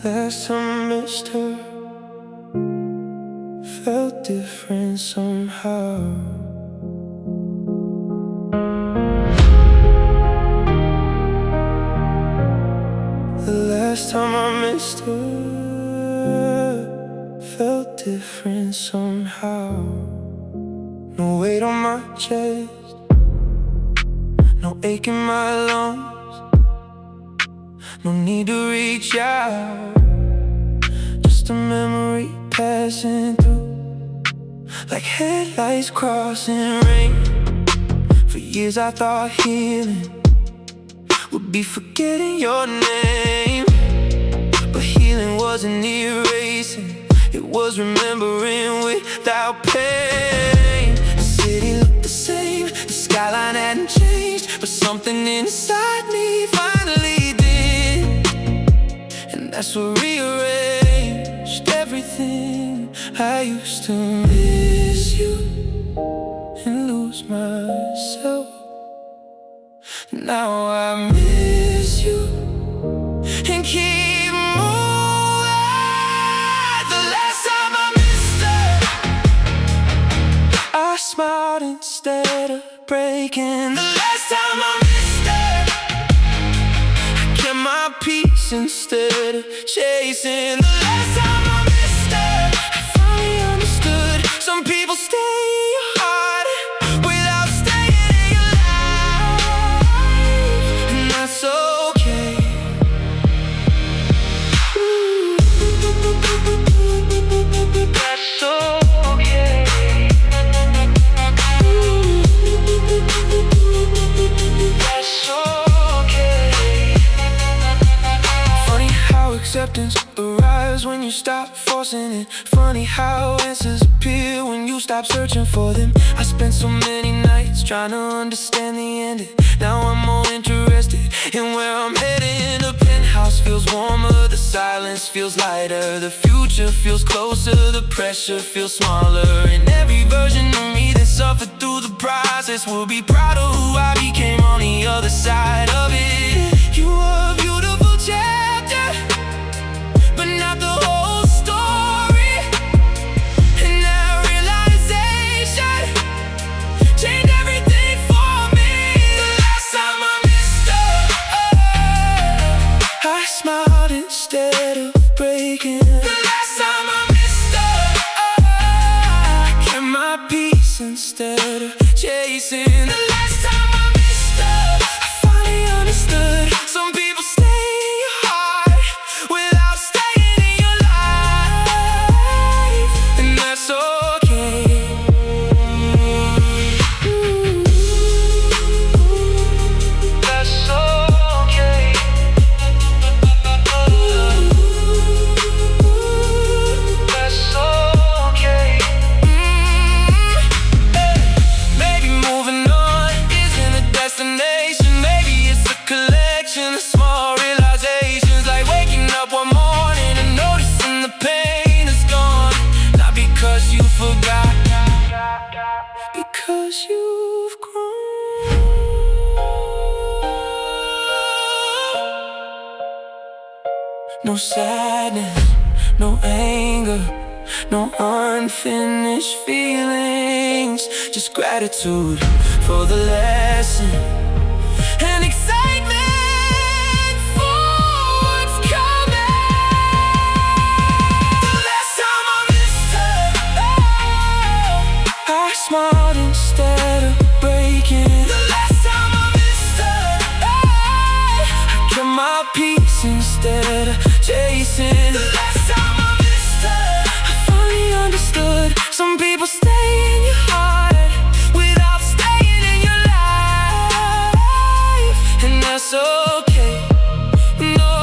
Last time I missed her, felt different somehow. The last time I missed her, felt different somehow. No weight on my chest, no ache in my lungs, no need to reach out, just a memory passing through, like headlights crossing rain. For years I thought healing would be forgetting your name, but healing wasn't erasing, it was remembering without pain. The city looked the same, the skyline hadn't changed, but something inside me finally did, and that's what rearranged everything. I used to miss you and lose myself. Now I miss you and keep moving. The last time I missed her, I smiled instead of breaking. The last time I missed her, I kept my peace instead of chasing. The last time I missed her, I finally understood. Some people stay in your heart without staying in your life, and that's okay. That's okay. That's okay. Funny how acceptance arrives when you stop forcing it. Funny how answers appear when you stop searching for them. I spent so many nights trying to understand the ending. Now I'm more interested in where I'm heading. The penthouse feels warmer, the silence feels lighter, the future feels closer, the pressure feels smaller. And every version of me that suffered through the process will be proud of who I became on the other side of it. You were a beautiful chapter, but not the whole story. And that realization changed everything for me. The last time I missed her, I smiled instead of breaking. The last time I missed her, I kept my peace instead of chasing. The last time I missed her, I finally understood. Some people stay in your heart without staying in your life, and that's okay. That's okay. That's okay. Maybe moving on isn't a destination. Maybe it's a collection of small realizations, like waking up one morning and noticing the pain is gone. Not because you forgot, because you've grown. No sadness, no anger, no unfinished feelings, just gratitude for the lesson and excitement for what's coming. The last time I missed her, I smiled instead of breaking. The last time I missed her, I kept my peace instead of chasing. The last time I missed her, I finally understood. Some people stay in your heart without staying in your life, and that's okay. No,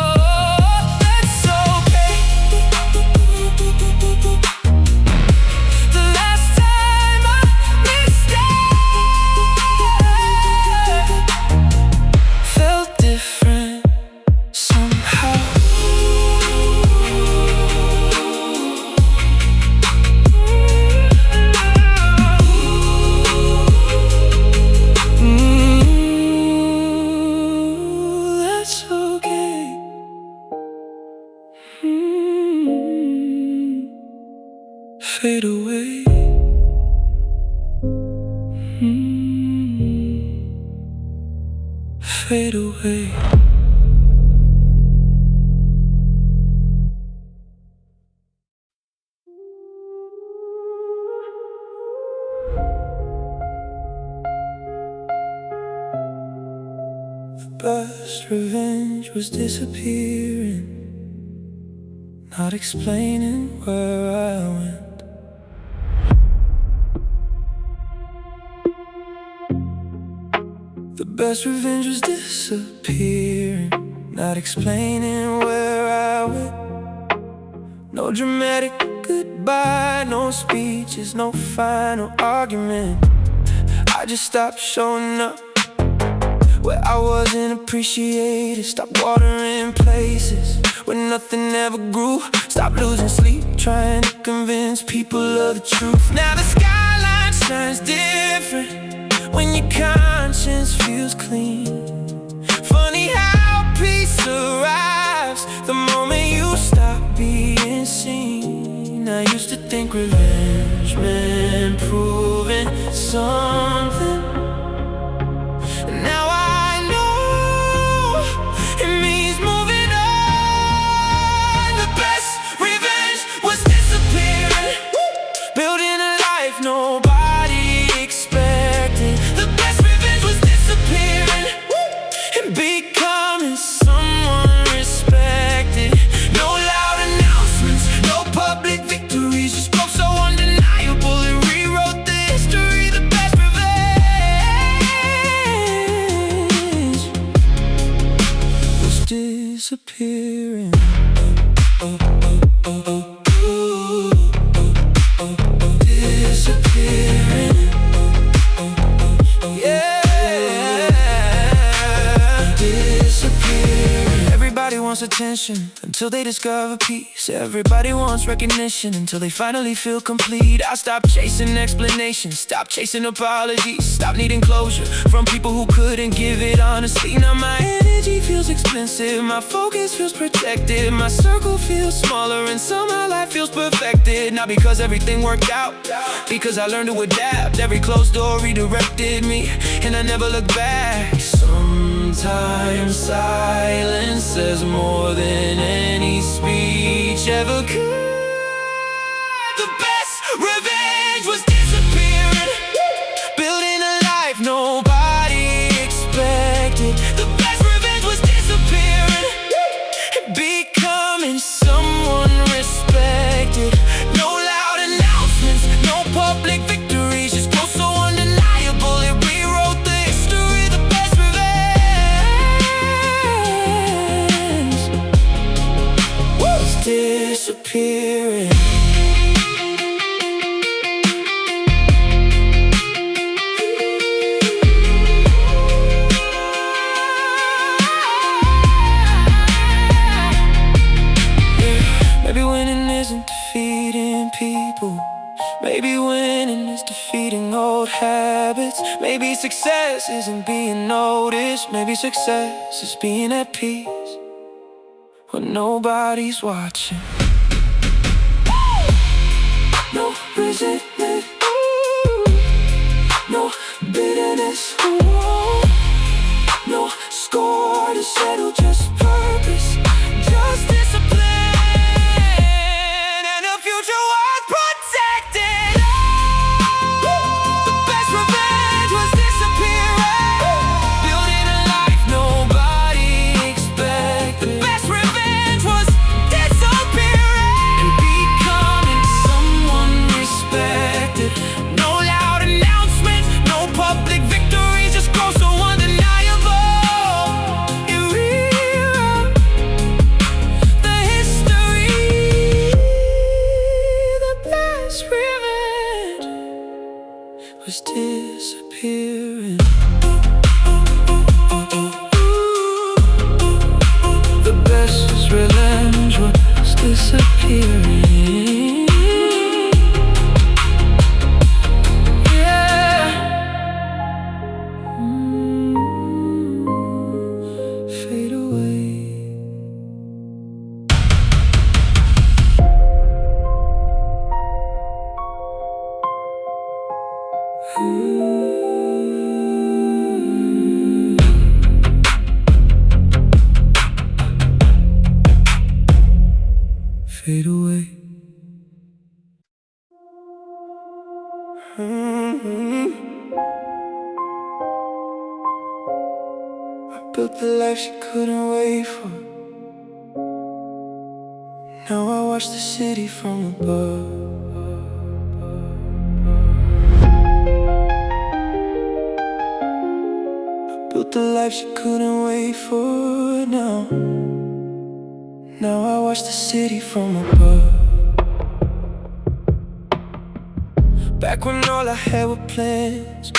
that's okay. The last time I missed her, felt different somehow. fade away. Fade away. The best revenge was disappearing, not explaining where I went. The best revenge was disappearing, not explaining where I went. No dramatic goodbye, no speeches, no final argument. I just stopped showing up where I wasn't appreciated. Stopped watering places where nothing ever grew. Stopped losing sleep trying to convince people of the truth. Now the skyline shines different when your conscience feels clean. Funny how peace arrives the moment you stop being seen. I used to think revenge meant proving something. Now I know it means moving on. The best revenge was disappearing, building a life nobody expected. The best revenge was disappearing and becoming someone respected. No loud announcements, no public victories, just spoke so undeniable it rewrote the history. The best revenge was disappearing. Disappearing. Everybody wants attention until they discover peace. Everybody wants recognition until they finally feel complete. I stopped chasing explanations, stopped chasing apologies, stopped needing closure from people who couldn't give it honestly. Now my energy feels expensive, my focus feels protected, my circle feels smaller, and somehow life feels perfected. Not because everything worked out, because I learned to adapt. Every closed door redirected me, and I never looked back. Sometimes silence says more than any speech ever could. The best revenge was disappearing, building a life nobody expected. The best revenge was disappearing and becoming someone respected. No loud announcements, no public victories, just go so undeniable it rewrote the history. The best revenge was disappearing. Maybe winning isn't defeating people. Maybe winning is defeating old habits. Maybe success isn't being noticed. Maybe success is being at peace when nobody's watching. No resentment, no bitterness, no score to settle, just purpose, just discipline. Was disappearing. The best revenge was disappearing. Yeah. Fade away. fade away. I built the life she couldn't wait for. Now I watch the city from above. Built the life she couldn't wait for. Now I watch the city from above. Back when all I had were plans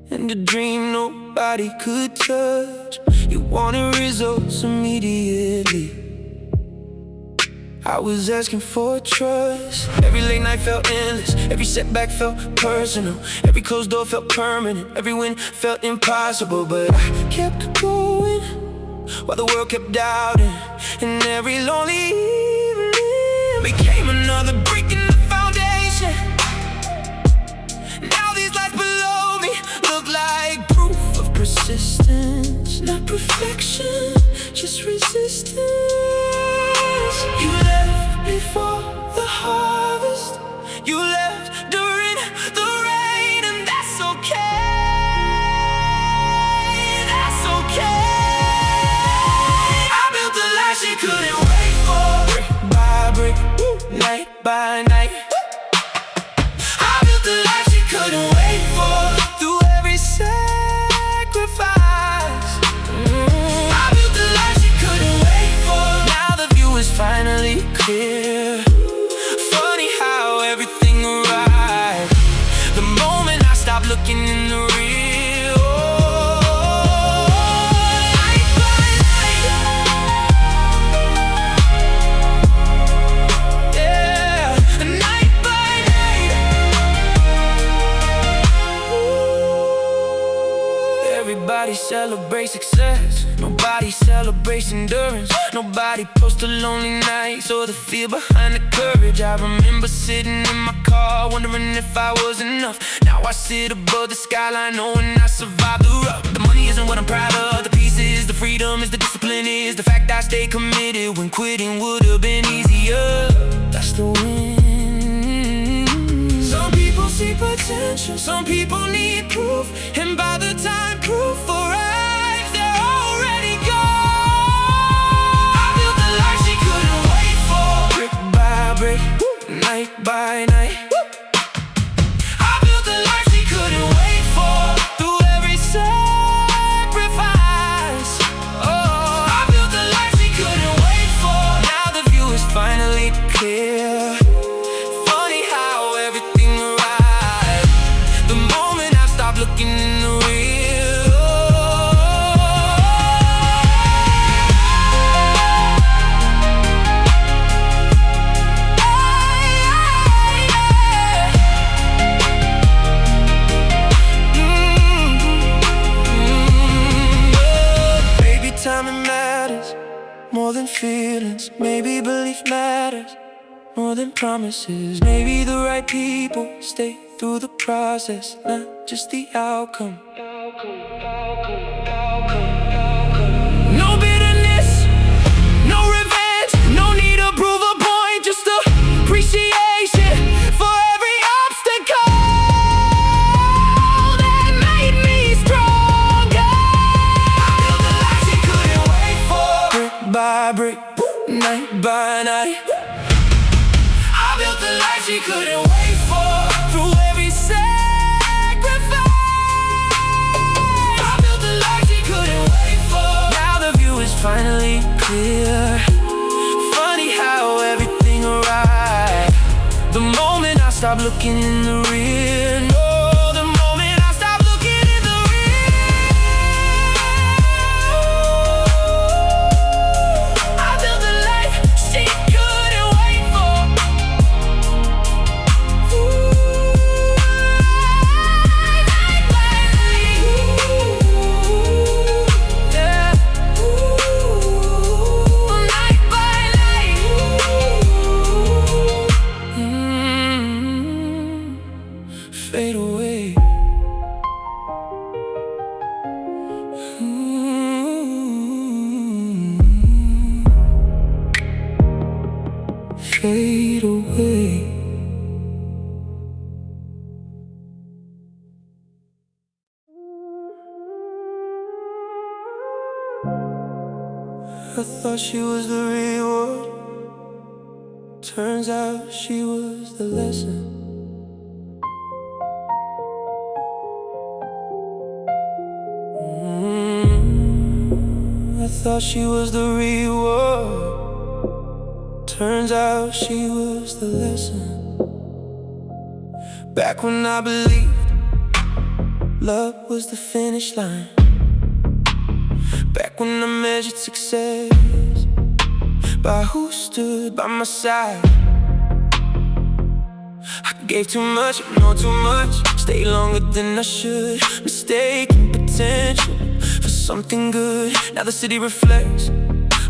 and a dream nobody could touch. You wanted results immediately. I was asking for trust. Every late night felt endless. Every setback felt personal. Every closed door felt permanent. Every win felt impossible. But I kept going while the world kept doubting. And every lonely evening became another brick in the foundation. Now these lights below me look like proof of persistence. Not perfection, just resistance. You left before the harvest. You left during the rain, and that's okay. That's okay. I built the life she couldn't wait for. Brick by brick, night by night. I built the life she couldn't wait for. Through every sacrifice, I built the life she couldn't wait for. Now the view is finally clear. Funny how everything arrived the moment I stopped looking in the rear. Night by night, yeah, night by night. Everybody celebrates success, nobody celebrates endurance. Nobody posts the lonely nights or the fear behind the courage. I remember sitting in my car wondering if I was enough. Now I sit above the skyline knowing I survived the rough. The money isn't what I'm proud of. The peace is, the freedom is, the discipline is, the fact I stay committed when quitting would have been easier. That's the win. Some people see potential, some people need proof, and by the time proof arrives, they're already gone. I built the life she couldn't wait for. Brick by brick, night by night. I built the life she couldn't wait for. Through every sacrifice, oh, I built the life she couldn't wait for. Now the view is finally clear. Funny how everything arrived the moment I stopped looking in the rear. Maybe timing matters more than feelings. Maybe belief matters more than promises. Maybe the right people stay through the process, not just the outcome. No bitterness, no revenge, no need to prove a point, just appreciation for every obstacle that made me stronger. I built the life she couldn't wait for. Brick by brick, night by night. I built the life she couldn't wait for. Through every sacrifice, I built the life she couldn't wait for. Now the view is finally clear. Funny how everything arrived the moment I stopped looking in the rear. No, the moment I stopped looking in the rear. I built the life she couldn't wait for. Night by night, yeah. Night by night. I thought she was the reward. Turns out she was the lesson. I thought she was the reward. Turns out she was the lesson. Back when I believed love was the finish line. Back when I measured success by who stood by my side. I gave too much, know too much, stayed longer than I should, mistaking potential for something good. Now the city reflects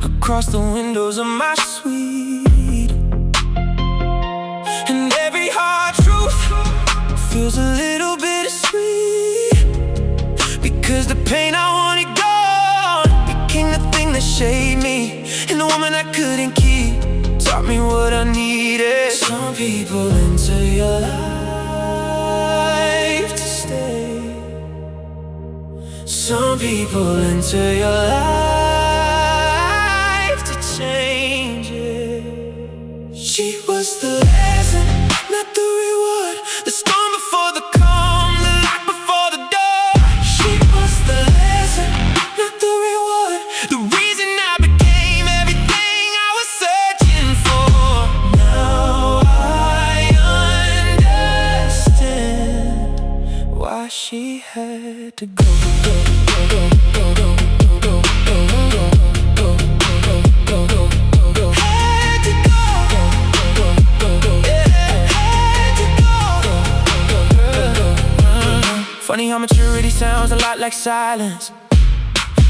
across the windows of my suite, and every hard truth feels a little bittersweet, because the pain I wanted gone became the thing that shaped me, and the woman I couldn't keep taught me what I needed. Some people enter your life to stay. Some people enter your life to change it. She was the lesson, not the reward. The storm before the calm, the light before the door. She was the lesson, not the reward. The reason I became everything I was searching for. Now I understand why she had to go. Funny how maturity sounds a lot like silence.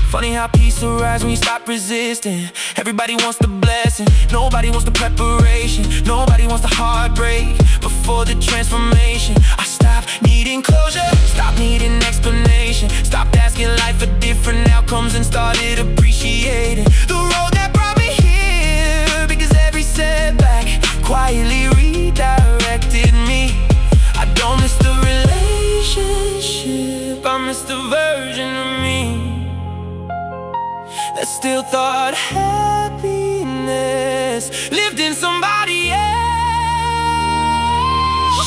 Funny how peace will rise when you stop resisting. Everybody wants the blessing, nobody wants the preparation. Nobody wants the heartbreak before the transformation. I stopped needing closure, stopped needing explanation, stopped asking life for different outcomes and started appreciating the road that brought me here. Because every setback quietly redirected me. I don't miss the relationship, I miss the version of me that still thought happiness lived in somebody else.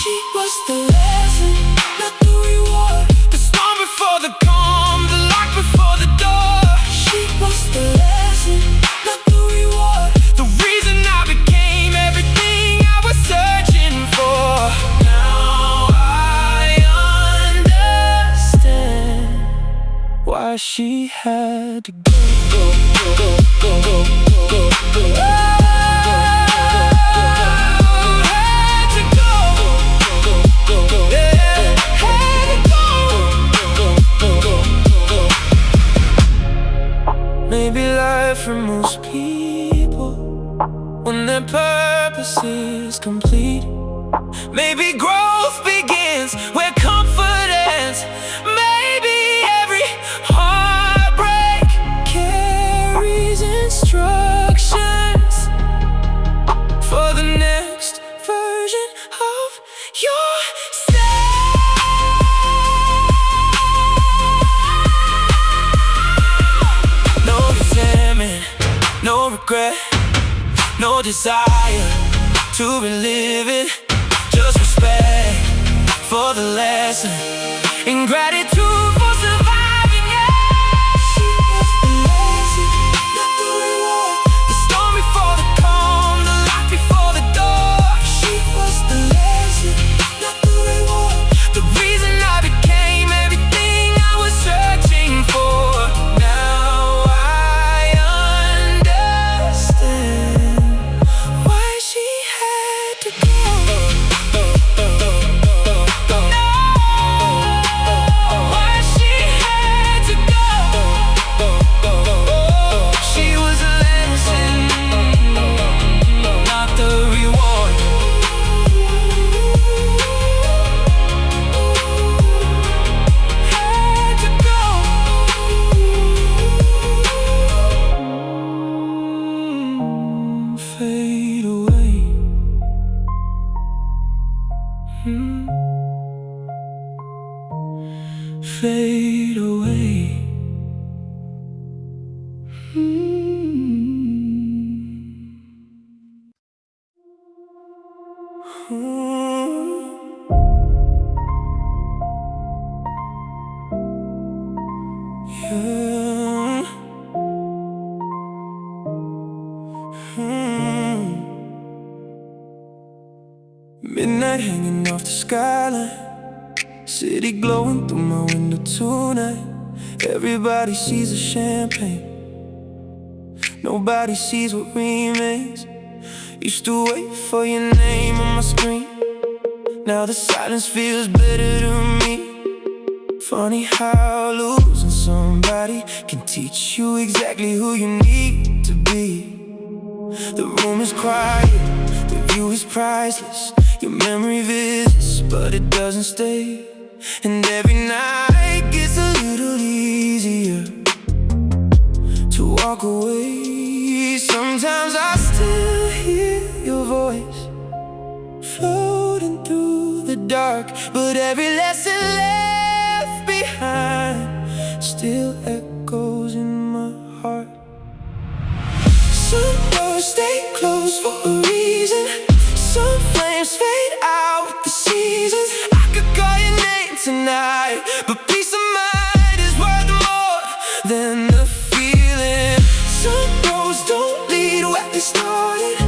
She was the lesson, not the reward. The storm before the calm, the lock before the door. She was the lesson, not the reward. The reason I became everything I was searching for. Now I understand why she had to go. Maybe life removes people when their purpose is complete. Maybe growth begins where confidence. Maybe every heartbreak carries instructions for the next version of yourself. No resentment, no regret, no desire to relive it. Just respect for the lesson and gratitude for surviving it. She was the lesson, not the reward. The storm before the calm, the lock before the door. She was the lesson, not the reward. The reason I became everything I was searching for. Now I understand why she had to go. Fade away. Fade away. Yeah. Midnight hanging off the skyline, city glowing through my window tonight. Everybody sees the champagne, nobody sees what remains. Used to wait for your name on my screen, now the silence feels better to me. Funny how losing somebody can teach you exactly who you need to be. The room is quiet, the view is priceless. Your memory visits, but it doesn't stay. And every night gets a little easier to walk away. Sometimes I still hear your voice floating through the dark, but every lesson left behind still echoes in my heart. Some doors stay closed for a reason, some flames fade out with the seasons. I could call your name tonight, but peace of mind is worth more than the feeling. Some roads don't lead where they started,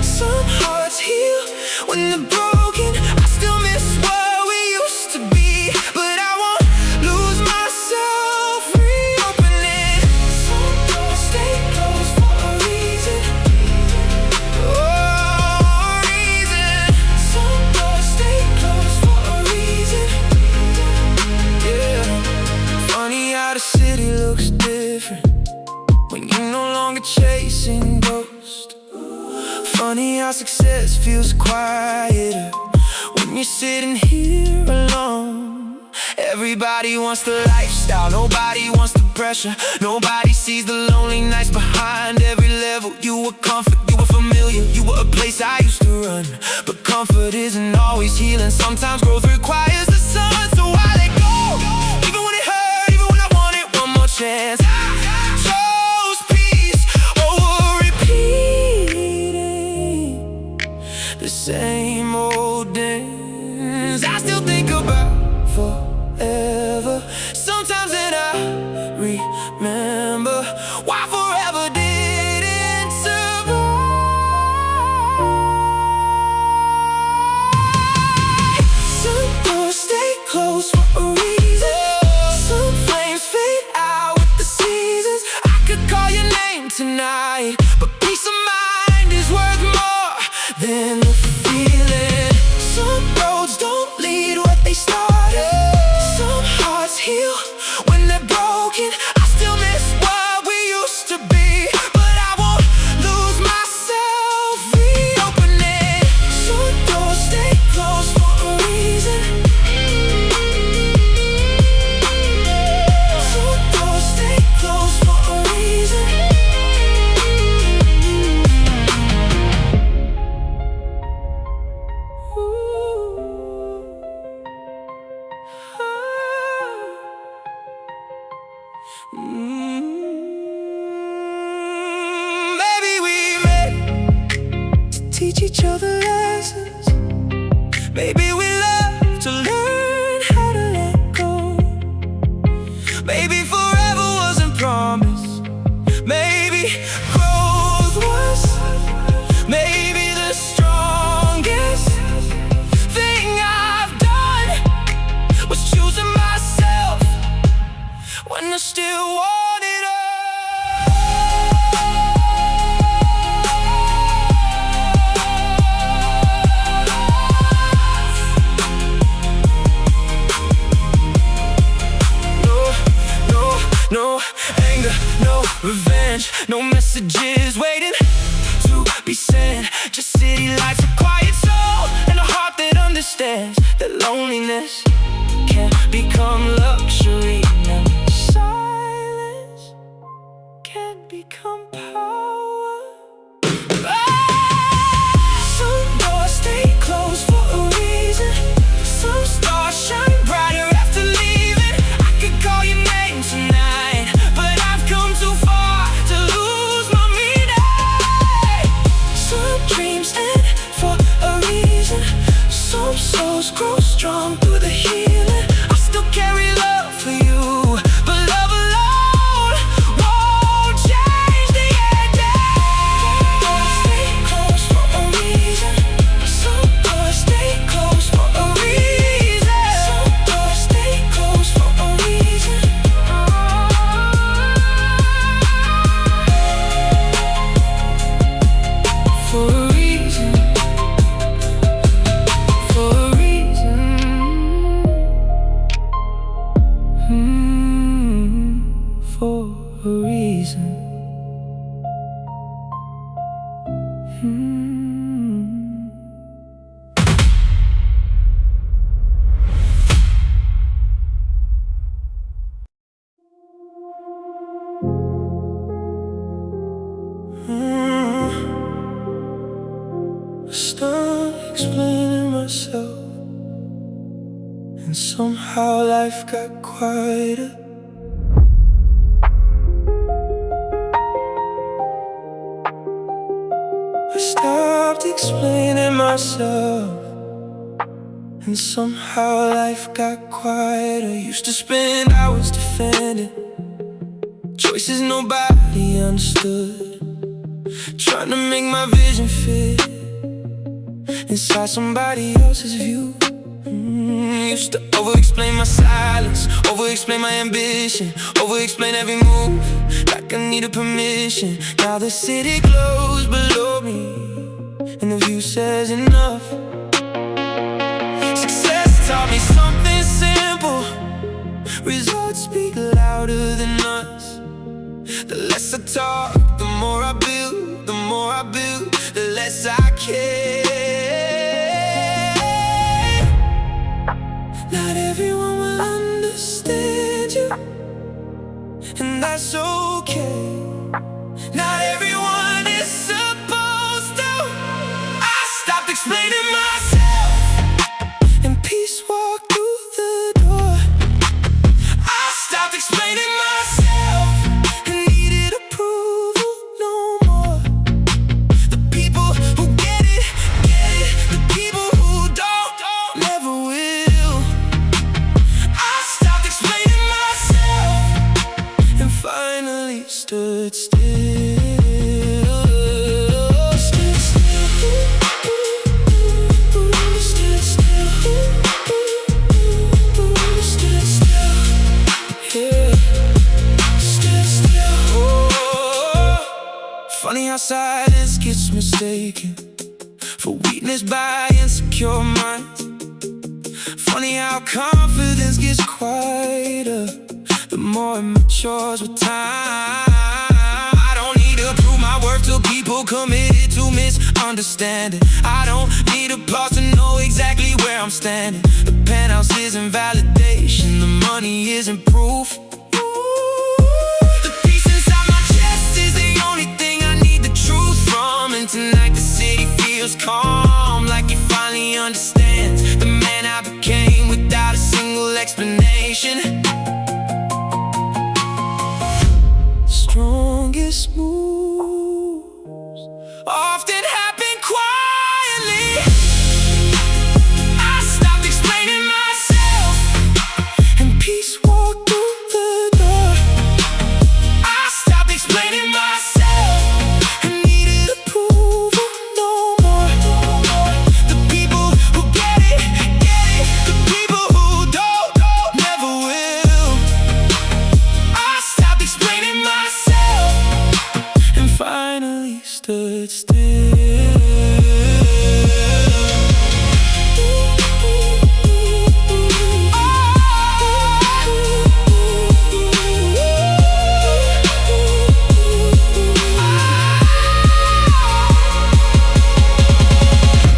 some hearts heal when they're broken. I still miss what we used to be, but I won't lose myself reopening. Some doors stay closed for a reason, the city looks different when you're no longer chasing ghosts. Funny how success feels quieter when you're sitting here alone. Everybody wants the lifestyle, nobody wants the pressure. Nobody sees the lonely nights behind every level. You were comfort, you were familiar, you were a place I used to run. But comfort isn't always healing, sometimes growth requires the sun. So I let go, even when it hurt, even when I wanted one more chance. Chose peace over repeating the same old dance. I still think about forever sometimes, and I remember why forever didn't survive. Some doors stay closed for a reason, some flames fade out with the seasons. I could call your name tonight, but peace of mind is worth more than the feeling. Some roads don't lead what they started, some hearts heal when they're broken. I still miss what we used to be, but I won't lose myself reopening. Some doors stay closed for a reason, some doors stay closed for a reason. Maybe we met to teach each other lessons. Maybe we love to learn how to let go. Maybe forever wasn't promised, maybe growth was. Maybe the strongest thing I've done was choosing myself when I still wanted no anger, no revenge, no messages waiting to be sent. Just city lights, a quiet soul, and a heart that understands that loneliness can become luxury. Now silence can become power. Some doors stay closed for a reason, some stars shine brighter after leaving. I could call your name tonight, but I've come too far to lose my meaning. For a reason. I start explaining myself, and somehow life got quieter. I stopped explaining myself, and somehow life got quieter. Used to spend hours defending choices nobody understood, trying to make my vision fit inside somebody else's view. Used to over-explain my silence, over-explain my ambition, over-explain every move, like I needed permission. Now the city glows below me, and the view says enough. Success taught me something simple: results speak louder than us. The less I talk, the more I build, the more I build, the less I care. Not everyone will understand you, and that's okay. Not everyone is supposed to. I stopped explaining myself, and peace walked through the door. I stopped explaining myself, and needed approval no more. The people who get it, get it. The people who don't, never will. I stopped explaining myself, and finally stood still. Stood still. Stood still. Stood still. Yeah. Stood still. Oh. Funny how silence gets mistaken for weakness by insecure minds. Funny how confidence gets quieter the more it matures with time. I don't need to prove my worth to people committed to misunderstanding. I don't need a pause to know exactly where I'm standing. The penthouse isn't validation, the money isn't proof. The peace inside my chest is the only thing I need the truth from. And tonight the city feels calm, like it finally understands the man I became without a single explanation. Strongest moves often happen quietly. I stopped explaining myself, and peace walked through the door. I stopped explaining myself, and needed approval no more. The people who get it, get it. The people who don't, never will. I stopped explaining myself, and finally stood still.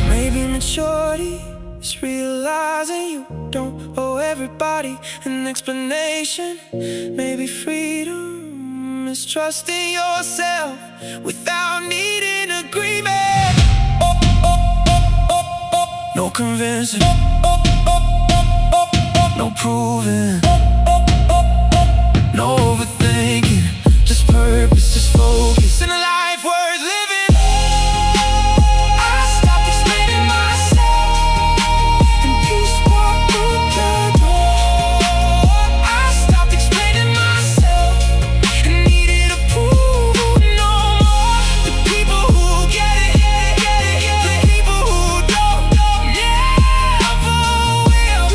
Maybe maturity is realizing you don't owe everybody an explanation. Maybe freedom is trusting yourself without needing agreement. No convincing, no proving, no overthinking, just purpose, just focus, and a life worth living. I stopped explaining myself, and peace walked through the door. I stopped explaining myself, and needed approval no more. The people who get it, get it, get it. The people who don't, never will.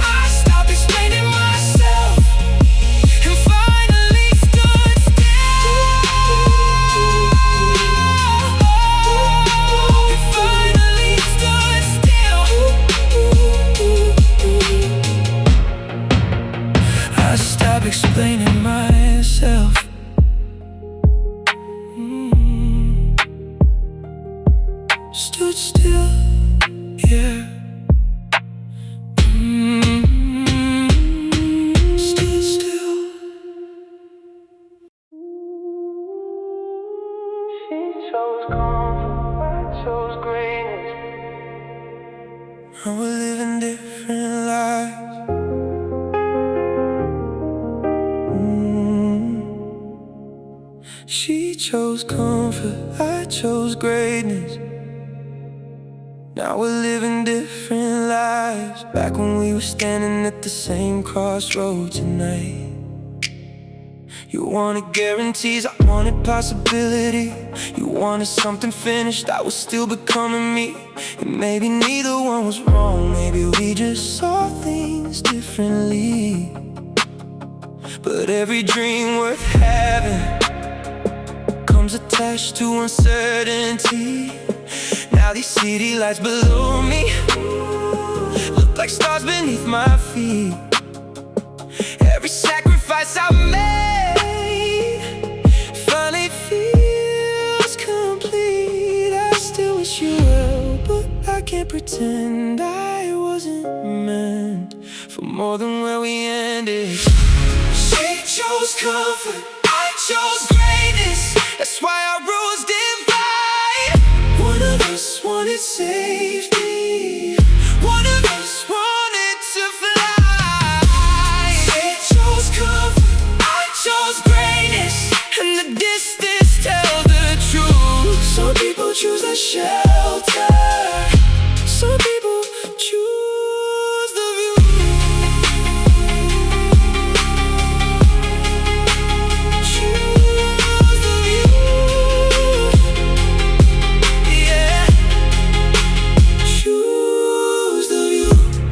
I stopped explaining explaining myself. Stood still, yeah. Stood still. She chose comfort, I chose greatness. And we're living different lives. She chose comfort, I chose greatness. Now we're living different lives. Back when we were standing at the same crossroads tonight. You wanted guarantees, I wanted possibility. You wanted something finished, I was still becoming me. And maybe neither one was wrong, maybe we just saw things differently. But every dream worth having comes attached to uncertainty. Now these city lights below me look like stars beneath my feet. Every sacrifice I made finally feels complete. I still wish you well, but I can't pretend I wasn't meant for more than where we ended. She chose comfort, I chose greatness. That's why our roads divide. One of us wanted safety, one of us wanted to fly. She chose comfort, I chose greatness, and the distance tells the truth. Some people choose the shelter, some people choose the view.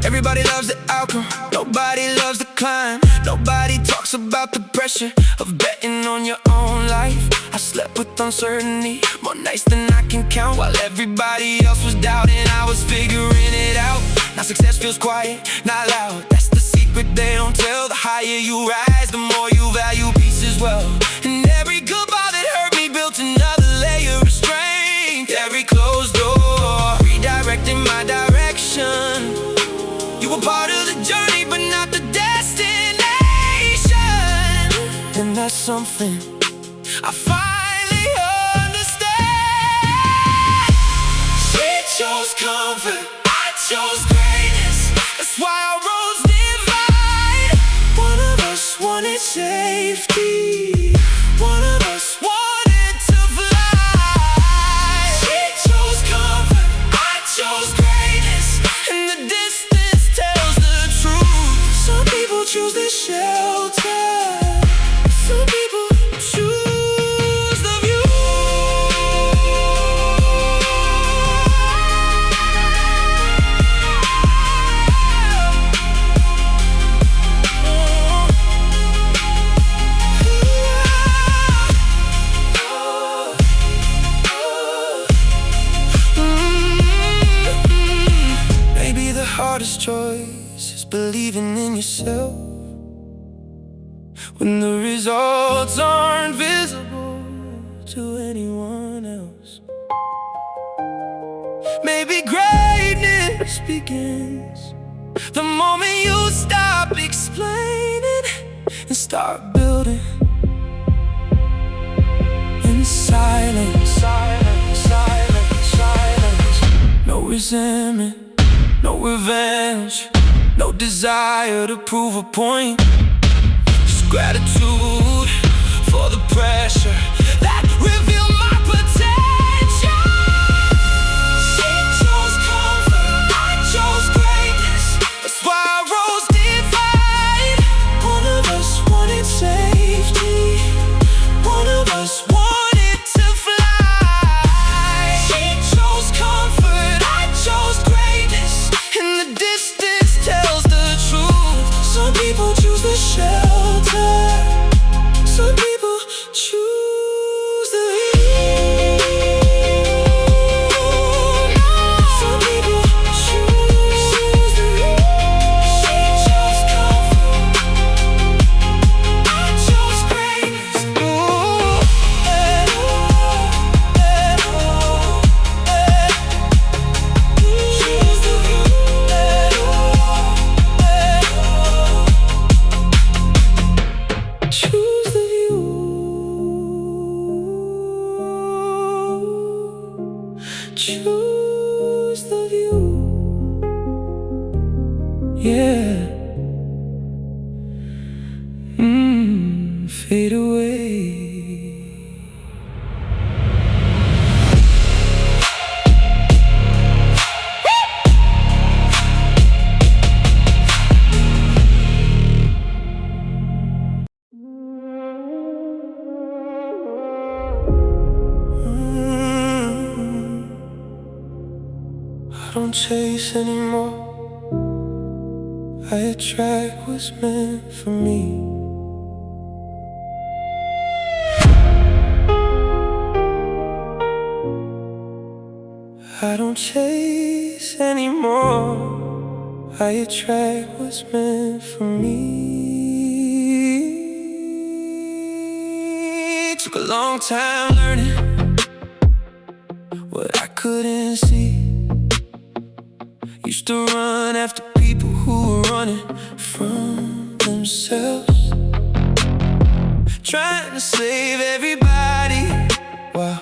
Everybody loves the outcome, nobody loves the climb. Nobody talks about the pressure of betting on your own life. I slept with uncertainty more nights than I can count. While everybody else was doubting, I was figuring it out. Now success feels quiet, not loud. That's the secret they don't tell. The higher you rise, the more you value peace as well. And every goodbye that hurt me built another layer of strength. Every closed door redirecting my direction. You were part of the journey, but not the destination. And that's something I finally understand. She chose comfort, I chose greatness. That's why our roads divide. One of us wanted safety, one of us wanted to fly. She chose comfort, I chose greatness, and the distance tells the truth. Some people choose the shelter, some people choose the view. Maybe the hardest choice is believing in yourself when the results aren't visible to anyone else. Maybe greatness begins the moment you stop explaining and start building in silence. Silence, silence, silence. No resentment, no revenge, no desire to prove a point. Just gratitude for the pressure that revealed my potential. She chose comfort, I chose greatness. That's why our roads divide. One of us wanted safety, one of us wanted to fly. She chose comfort, I chose greatness, and the distance tells the truth. Some people choose the shelter, some people choose the view. fade away. I don't chase anymore. I attract what's meant for me. I don't chase anymore. I attract what's meant for me. Took a long time learning what I couldn't see. Used to run after people who were running from themselves, trying to save everybody while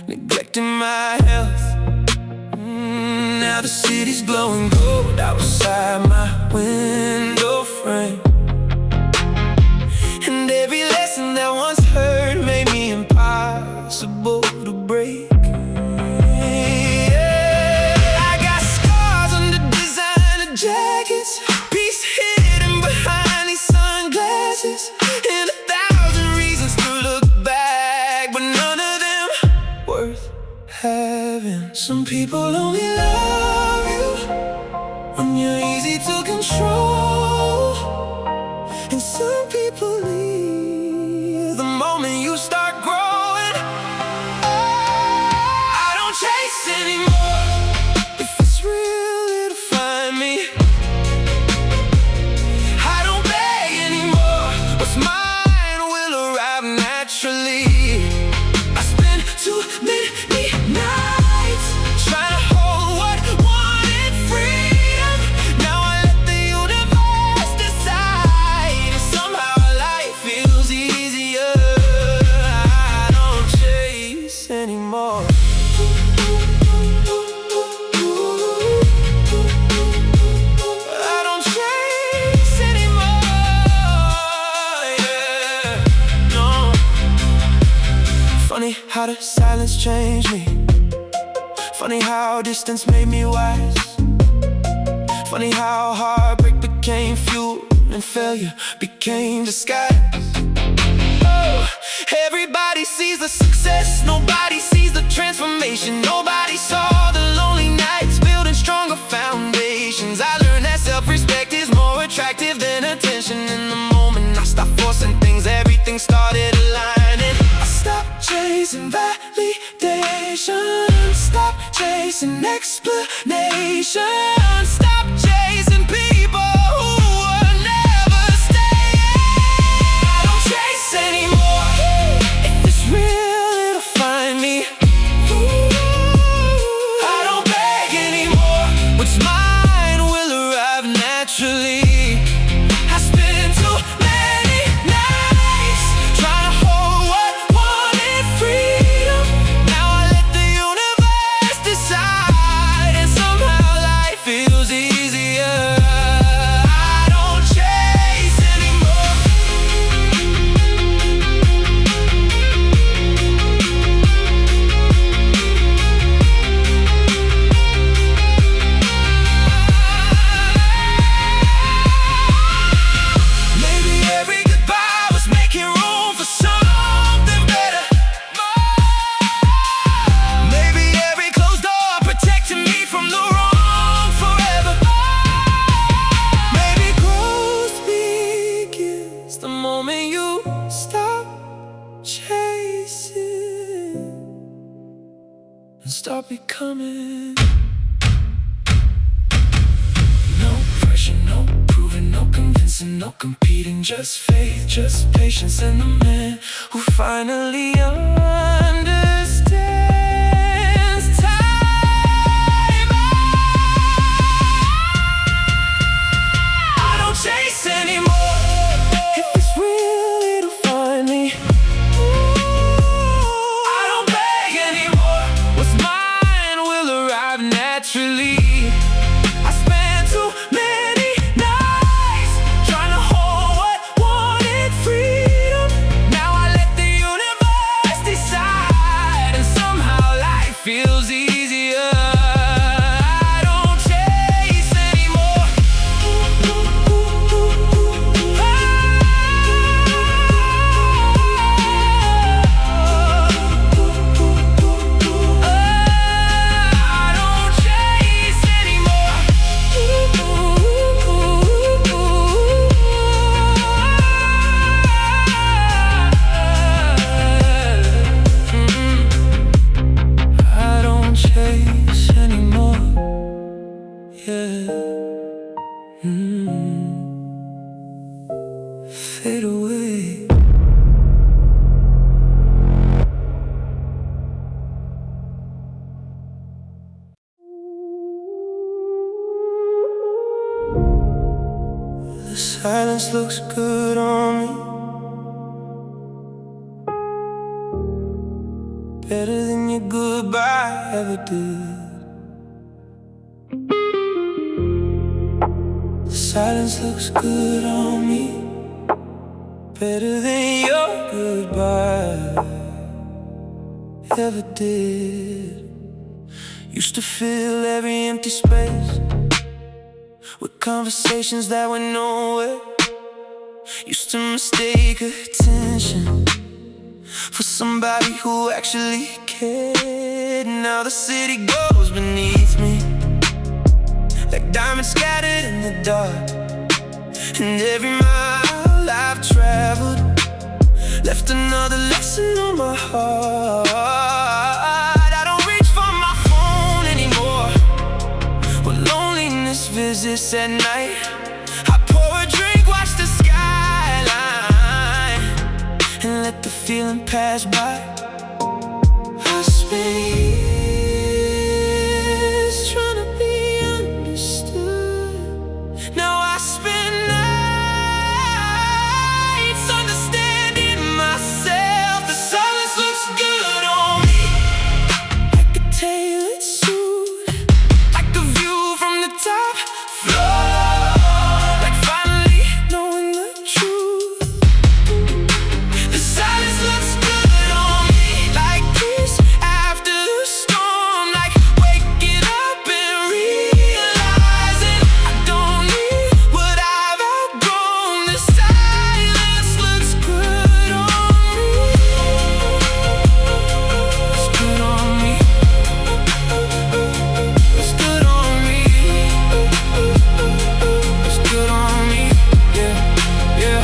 neglecting my health. Now the city's glowing gold outside my window frame, and every lesson that once heard made me impossible to break. Jackets, peace hidden behind these sunglasses, and 1,000 reasons to look back, but none of them worth having. Some people only love you when you're easy to control, and some people leave the moment you start growing. I don't chase anymore. If it's real, it'll find me. Mine will arrive naturally. I spent too many nights trying to hold what wanted freedom. Now I let the universe decide, and somehow life feels easier. I don't chase anymore. Funny how the silence changed me. Funny how distance made me wise. Funny how heartbreak became fuel and failure became disguise. Oh, everybody sees the success, nobody sees the transformation. Nobody saw the lonely nights building stronger foundations. I learned that self-respect is more attractive than attention. In the moment I stopped forcing things, everything started aligning. Stop chasing validation. Stop chasing explanation. Stop chasing people who will never stay. I don't chase anymore. If it's real, it'll find me. I don't beg anymore. What's mine will arrive naturally. I spend too many nights trying to hold what wanted freedom. Now I let the universe decide, and somehow life feels easier. I don't chase anymore. Maybe every goodbye was making room for something better. Maybe every closed door protecting me from the wrong forever. Maybe growth begins the moment you stop chasing and start becoming. No pressure, no proving, no convincing, no competing. Just faith, just patience, and the man who finally understands time. I don't chase anymore. If it's real, it'll find me. I don't beg anymore. What's mine will arrive naturally. I spent too many nights trying to hold what wanted freedom. fade away. The silence looks good on me, better than your goodbye ever did. The silence looks good on me, better than your goodbye ever did. Used to fill every empty space with conversations that went nowhere. Used to mistake attention for somebody who actually cared. Now the city goes beneath me like diamonds scattered in the dark. And every mile I've traveled left another lesson on my heart. I don't reach for my phone anymore when loneliness visits at night. I pour a drink, watch the skyline, and let the feeling pass by. I spend years trying to be understood. Now I spend nights understanding myself. The silence looks good on me, like a tailored suit, like a view from the top floor, like finally knowing the truth. The silence looks good on me, like peace after the storm, like waking up and realizing I don't need what I've outgrown. The silence looks good on me. It's good on me. It's good on me. It's good on me. Yeah, yeah.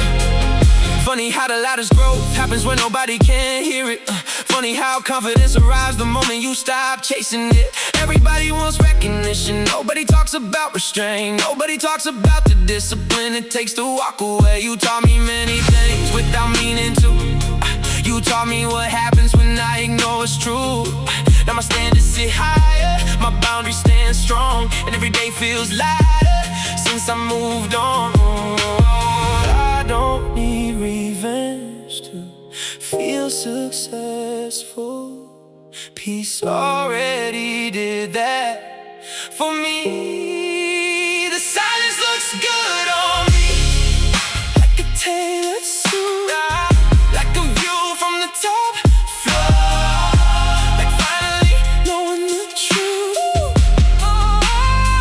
Funny how the loudest growth happens when nobody can hear it. Funny how confidence arrives the moment you stop chasing it. Everybody wants recognition, nobody talks about restraint. Nobody talks about the discipline it takes to walk away. You taught me many things without meaning to. You taught me what happens when I ignore what's true. Now my standards sit higher, my boundaries stand strong, and every day feels lighter since I moved on. I don't need revenge to feel successful. Peace already did that for me. The silence looks good on me, like a tailored suit, like a view from the top floor, like finally knowing the truth.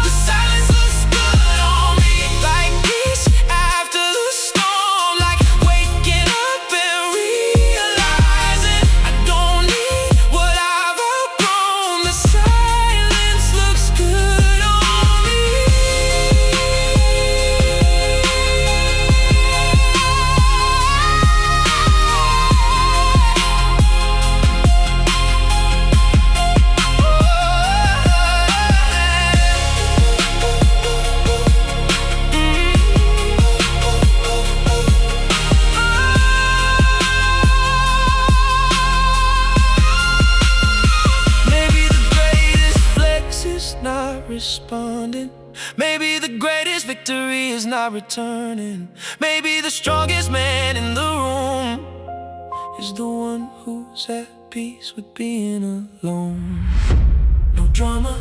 The silence looks good on me, like peace after the storm, like waking up and realizing I don't need what I've outgrown. The silence looks good on me. Maybe the greatest flex is not responding. Maybe the greatest victory is not returning. Maybe the strongest man in the room is the one who's at peace with being alone. No drama,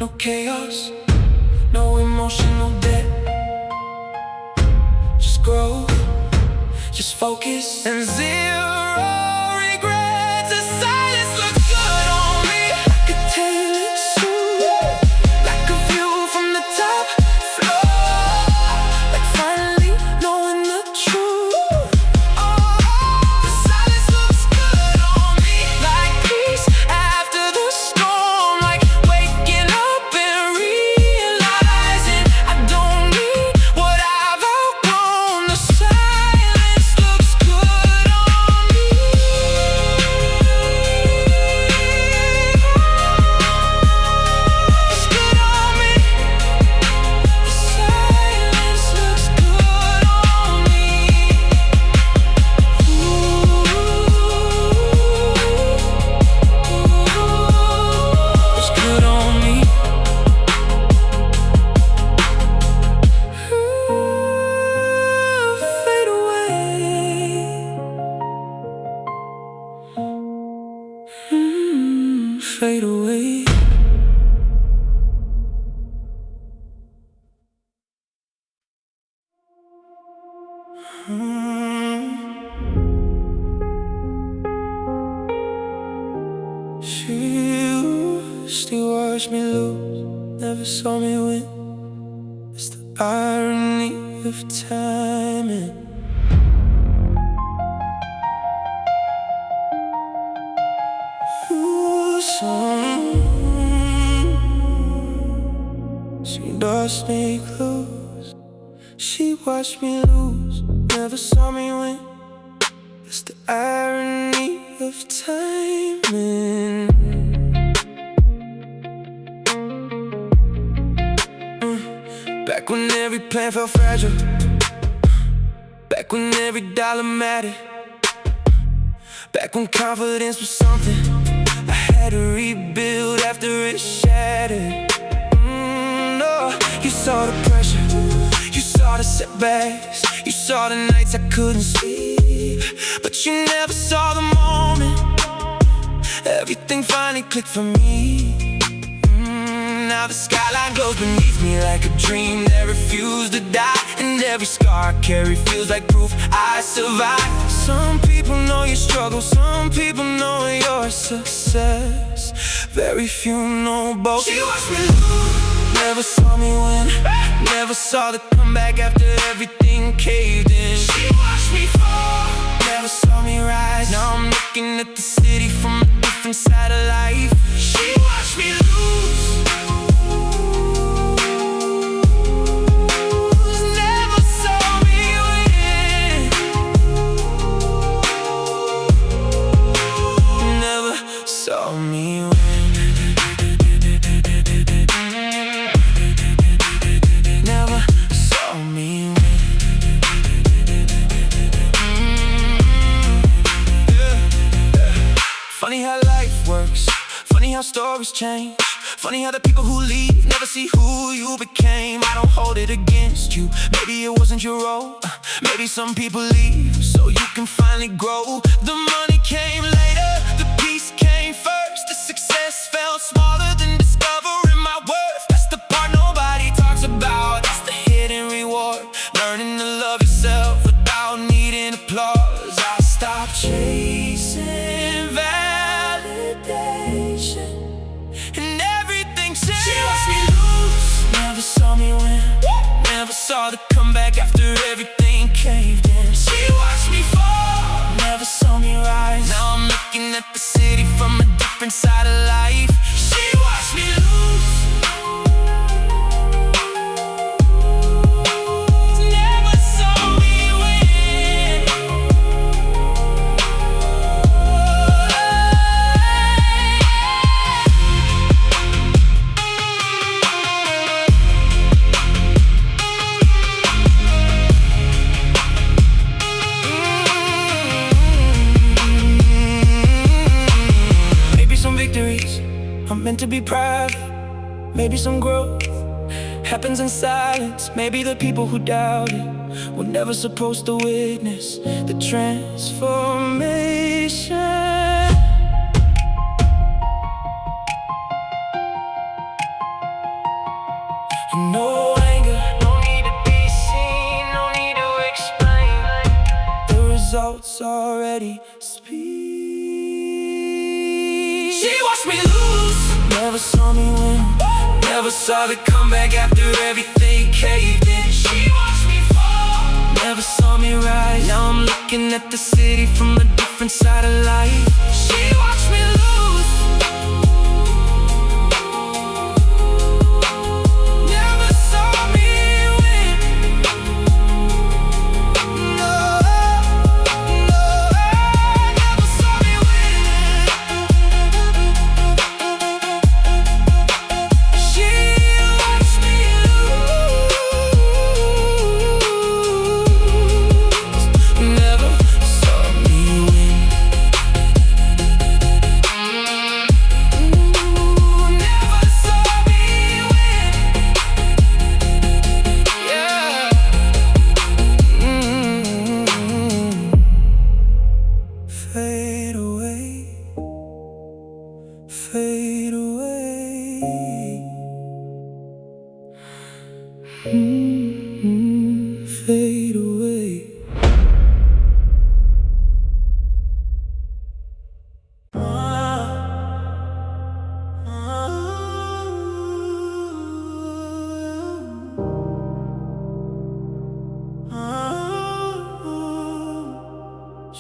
no chaos, no emotional debt. Just growth, just focus, and zero regrets. The silence looks good on me, like a tailored suit, like a view from the top floor, like finally knowing the truth. The silence looks good on me, like peace after the storm, like waking up and realizing I don't need what I've outgrown. The silence looks good on She used to watch me lose, never saw me win. It's the irony of timing. She does make clues. She watched me lose, never saw me win. It's the irony of timing. Back when every plan felt fragile, back when every dollar mattered, back when confidence was something I had to rebuild after it shattered. No, you saw the pressure, you saw the setbacks, you saw the nights I couldn't sleep, but you never saw the moment everything finally clicked for me. Now the skyline glows beneath me like a dream that refused to die, and every scar I carry feels like proof I survived. Some people know your struggle, some people know your success, very few know both. She watched me lose, never saw me win, never saw the comeback after everything caved in. She watched me fall, never saw me rise. Now I'm looking at the city from a different side of life. She watched me lose, saw me win, never saw me win. Funny how life works, funny how stories change, funny how the people who leave never see who you became. I don't hold it against you, maybe it wasn't your role. Maybe some people leave so you can finally grow. The money came later, the peace came first. The success felt smaller than discovering my worth. That's the part nobody talks about, that's the hidden reward. Learning to love yourself without needing applause. I stopped chasing validation, and everything changed. She watched me lose, never saw me win, never saw the comeback after everything caved in. She watched me fall, never saw me rise. Now I'm looking at the city from a different side of life. She watched me lose, never saw me win. Maybe some victories I'm meant to be proud of. Maybe some growth happens in silence. Maybe the people who doubted were never supposed to witness the transformation. No anger, no need to be seen, no need to explain. The results already speak. She watched me lose, never saw me win, never saw the comeback after everything caved in. She watched me fall, never saw me rise. Now I'm looking at the city from a different side of life. She watched me lose, never saw me win. No, no, never saw me win. She watched me lose, never saw me win.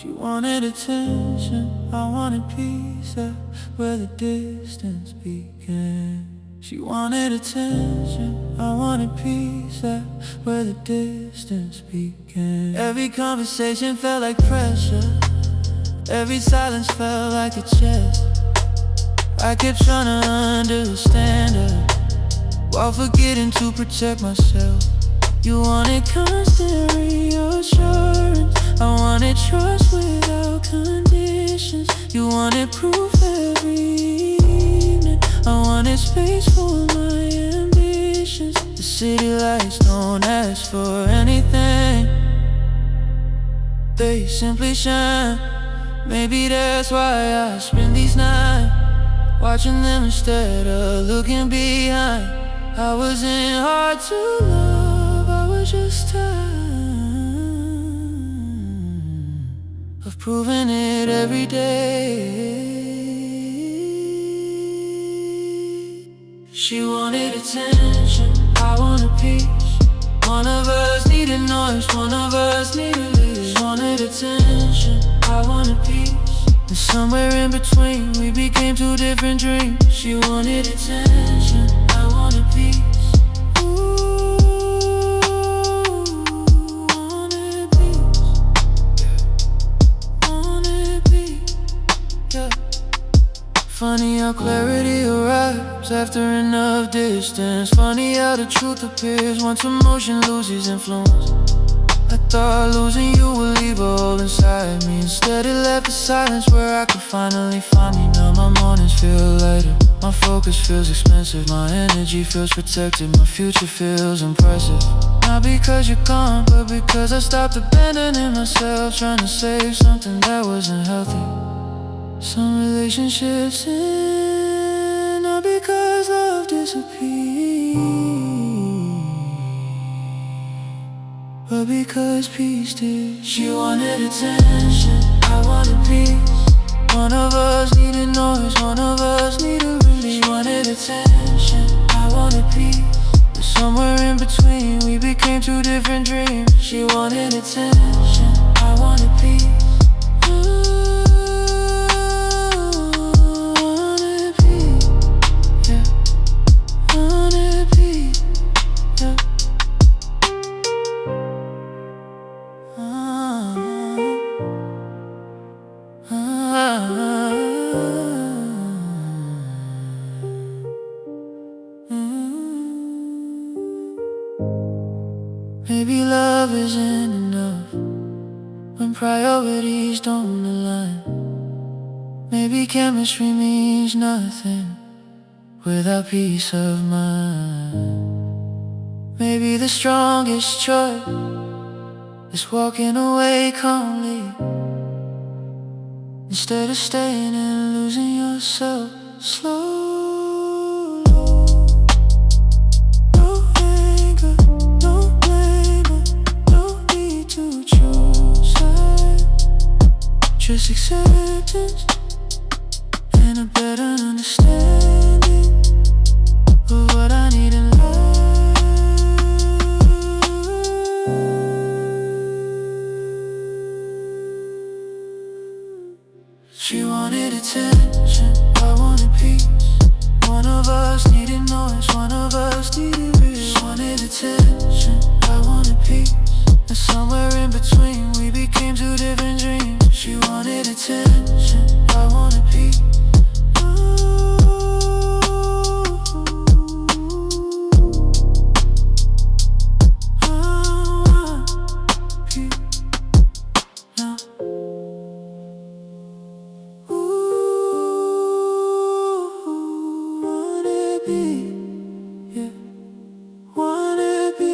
She wanted attention, I wanted peace. That's where the distance began. She wanted attention, I wanted peace. That's where the distance began. Every conversation felt like pressure, every silence felt like a chest. I kept trying to understand her while forgetting to protect myself. You wanted constant reassurance, I wanted trust without conditions. You wanted proof every evening, I wanted space for my ambitions. The city lights don't ask for anything, they simply shine. Maybe that's why I spend these nights watching them instead of looking behind. I wasn't hard to love, I was just tired of proving it every day. She wanted attention, I wanted peace. One of us needed noise, one of us needed release. She wanted attention, I wanted peace. And somewhere in between, we became two different dreams. She wanted attention, I wanted peace. Funny how clarity arrives after enough distance. Funny how the truth appears once emotion loses influence. I thought losing you would leave a hole inside me. Instead it left a silence where I could finally find me. Now my mornings feel lighter, my focus feels expensive, my energy feels protected, my future feels impressive. Not because you're gone, but because I stopped abandoning myself, trying to save something that wasn't healthy. Some relationships end, not because love disappeared, but because peace did. She wanted attention, I wanted peace. One of us needed noise, one of us needed release. She wanted attention, I wanted peace. But somewhere in between, we became two different dreams. She wanted attention, I wanted peace. Maybe love isn't enough when priorities don't align. Maybe chemistry means nothing without peace of mind. Maybe the strongest choice is walking away calmly instead of staying and losing yourself slowly. Just acceptance and a better understanding of what I need in life. She wanted attention, I wanted peace. One of us needed noise, one of us needed peace. She wanted attention, I wanted peace. And somewhere in between, we became two different dreams. She wanted attention, I wanted peace. I want peace now. Wanna be, yeah, wanna be.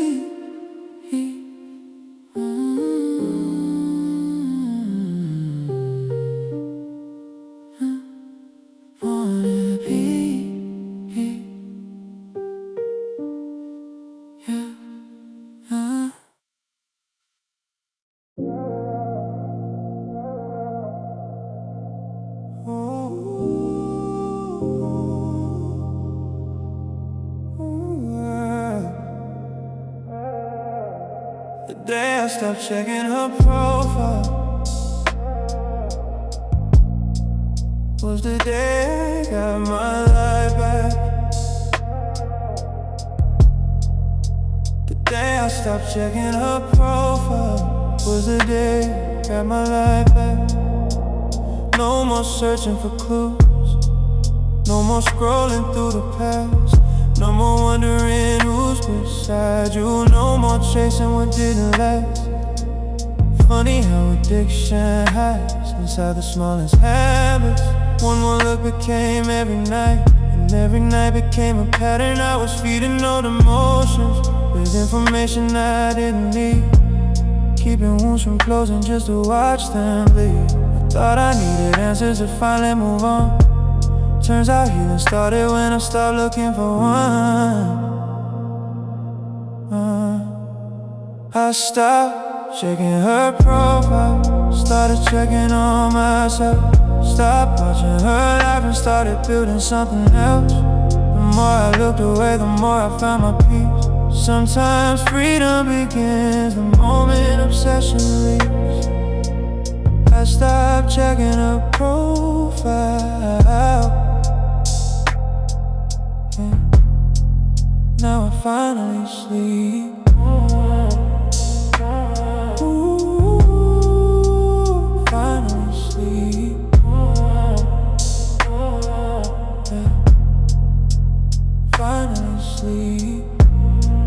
The day I stopped checking her profile, was the day I got my life back. The day I stopped checking her profile was the day I got my life back. No more searching for clues, no more scrolling through the past, no more wondering who's beside you, no more chasing what didn't last. Funny how addiction hides inside the smallest habits. One more look became every night, and every night became a pattern. I was feeding old emotions with information I didn't need, keeping wounds from closing just to watch them bleed. I thought I needed answers to finally move on. Turns out healing started when I stopped looking for one. I stopped checking her profile, started checking on myself. Stopped watching her life and started building something else. The more I looked away, the more I found my peace. Sometimes freedom begins the moment obsession leaves. I stopped checking her profile. Now I finally sleep. Finally sleep. Finally sleep.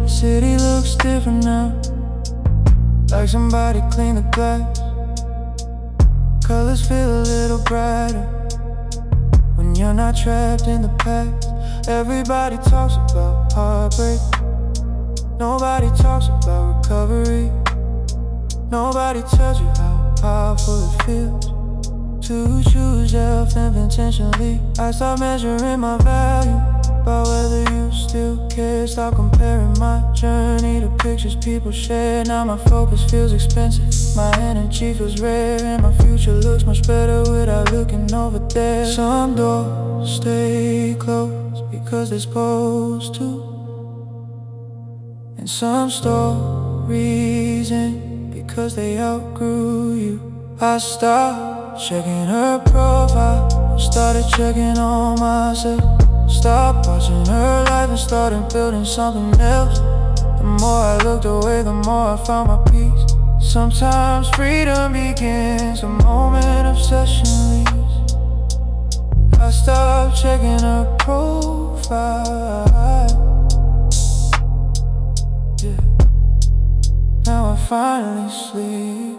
The city looks different now, like somebody cleaned the glass. Colors feel a little brighter when you're not trapped in the past. Everybody talks about heartbreak, nobody talks about recovery. Nobody tells you how powerful it feels to choose yourself intentionally. I stopped measuring my value by whether you still care. Stop comparing my journey to pictures people share. Now my focus feels expensive, my energy feels rare, and my future looks much better without looking over there. Some doors stay closed because they're supposed to, and some stories end because they outgrew you. I stopped checking her profile, started checking on myself. Stopped watching her life and started building something else. The more I looked away, the more I found my peace. Sometimes freedom begins the moment obsession leaves. I stopped checking her profile. Yeah. Now I finally sleep.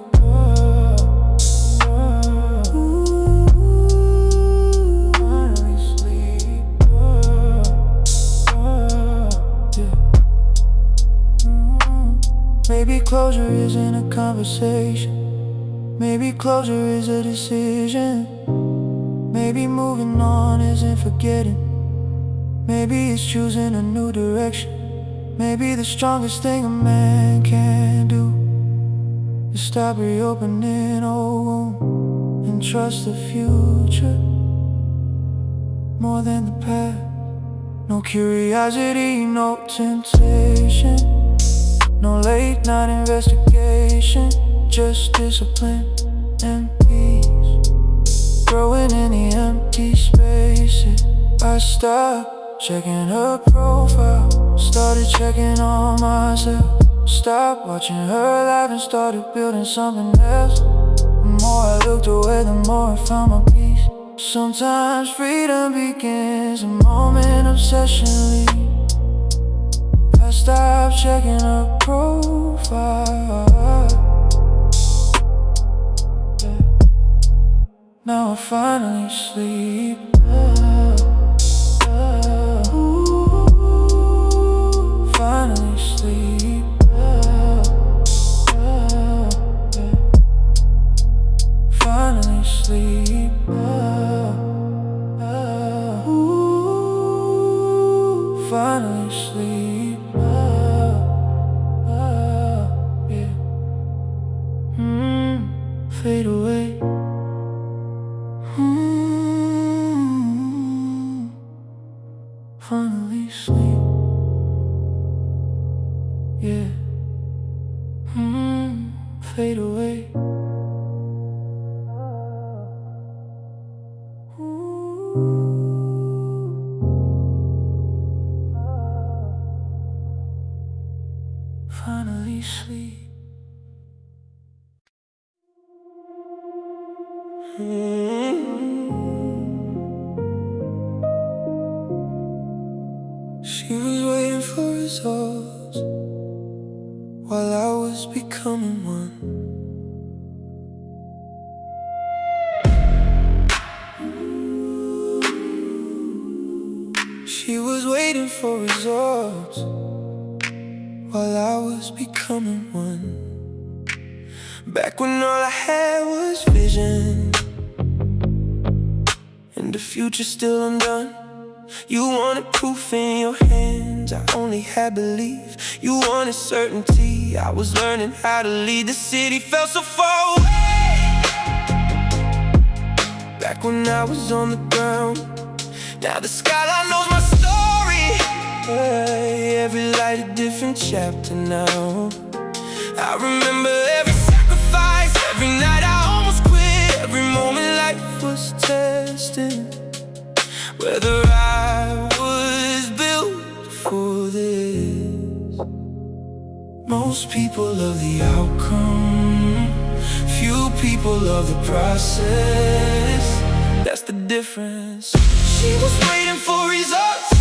Maybe closure isn't a conversation, maybe closure is a decision. Maybe moving on isn't forgetting, maybe it's choosing a new direction. Maybe the strongest thing a man can do is stop reopening old wounds and trust the future more than the past. No curiosity, no temptation, no late night investigation, just discipline and peace, growing in the empty spaces. I stopped checking her profile, started checking on myself. Stopped watching her life and started building something else. The more I looked away, the more I found my peace. Sometimes freedom begins the moment obsession leaves. I stopped checking her profile. Yeah. Now I finally sleep. Finally sleep. Finally sleep. Finally sleep. Fade away. Finally sleep. Yeah. Fade away. She was waiting for results while I was becoming one. She was waiting for results while I was becoming one. Back when all I had was vision and the future still undone. You wanted proof in your hands, I only had belief. You wanted certainty, I was learning how to lead. The city felt so far away back when I was on the ground. Now the skyline knows my story. Hey, every light a different chapter now. I remember every sacrifice, every night I almost quit, every moment life was testing whether I was built for this. Most people love the outcome, few people love the process. That's the difference. She was waiting for results,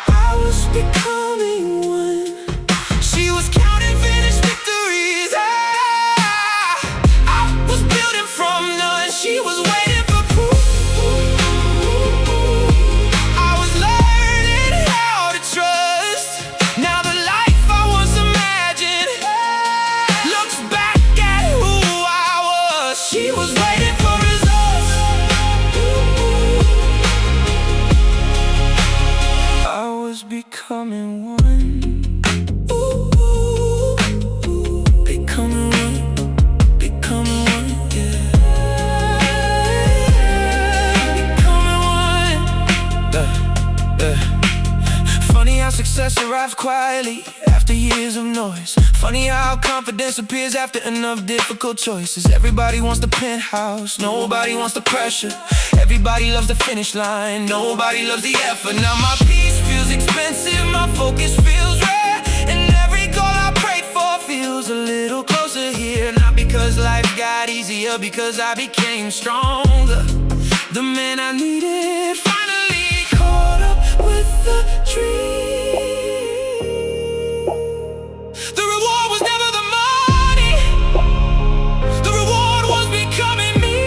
I was becoming one. She was counting finished victories, I was building from none. She was waiting for proof, I was learning how to trust. Now the life I once imagined looks back at who I was. She was waiting for results, I was becoming one. Becoming one, becoming one, yeah. Becoming one. Funny how success arrives quietly after years of noise. Funny how confidence appears after enough difficult choices. Everybody wants the penthouse, nobody wants the pressure. Everybody loves the finish line, nobody loves the effort. Now my peace feels expensive, my focus feels rare, and every goal I prayed for feels a little closer here. Not because life got easier, because I became stronger. The man I needed finally caught up with the dream. The reward was never the money, the reward was becoming me.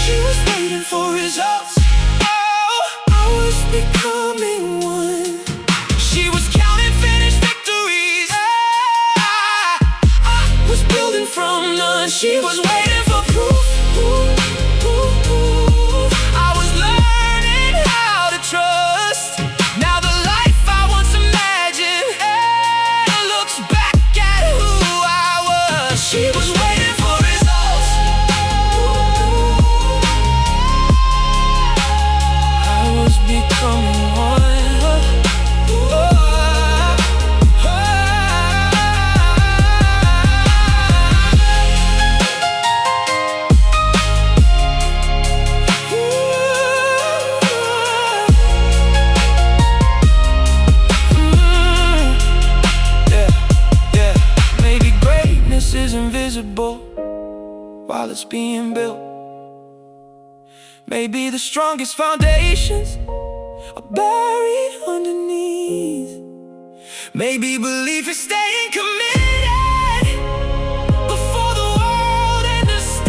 She was waiting for results, oh, I was becoming one. She was counting finished victories, I was building from none. She was waiting for proof, I was learning how to trust. Now the life I once imagined looks back at who I was. She was waiting for results, I was becoming one. Is invisible while it's being built. Maybe the strongest foundations are buried underneath. Maybe belief is staying committed before the world understands.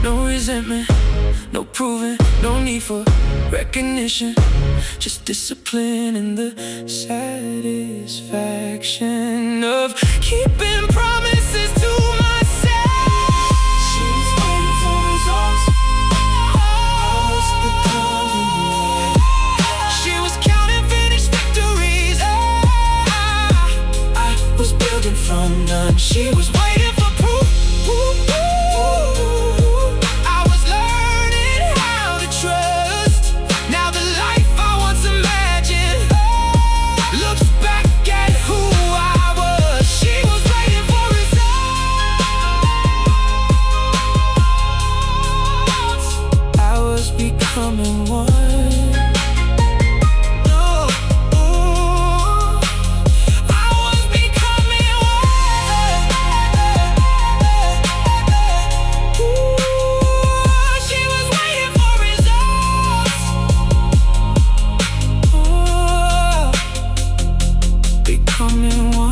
No resentment, no proving, no need for recognition, just discipline and the satisfaction of keeping promises to myself. She's waiting for results, I was becoming one. She was counting finished victories, I was building from none. She was waiting for proof, I was learning how to trust. Now the life I once imagined looks back at who I was. She was waiting for results, I was becoming one. I was becoming come in one.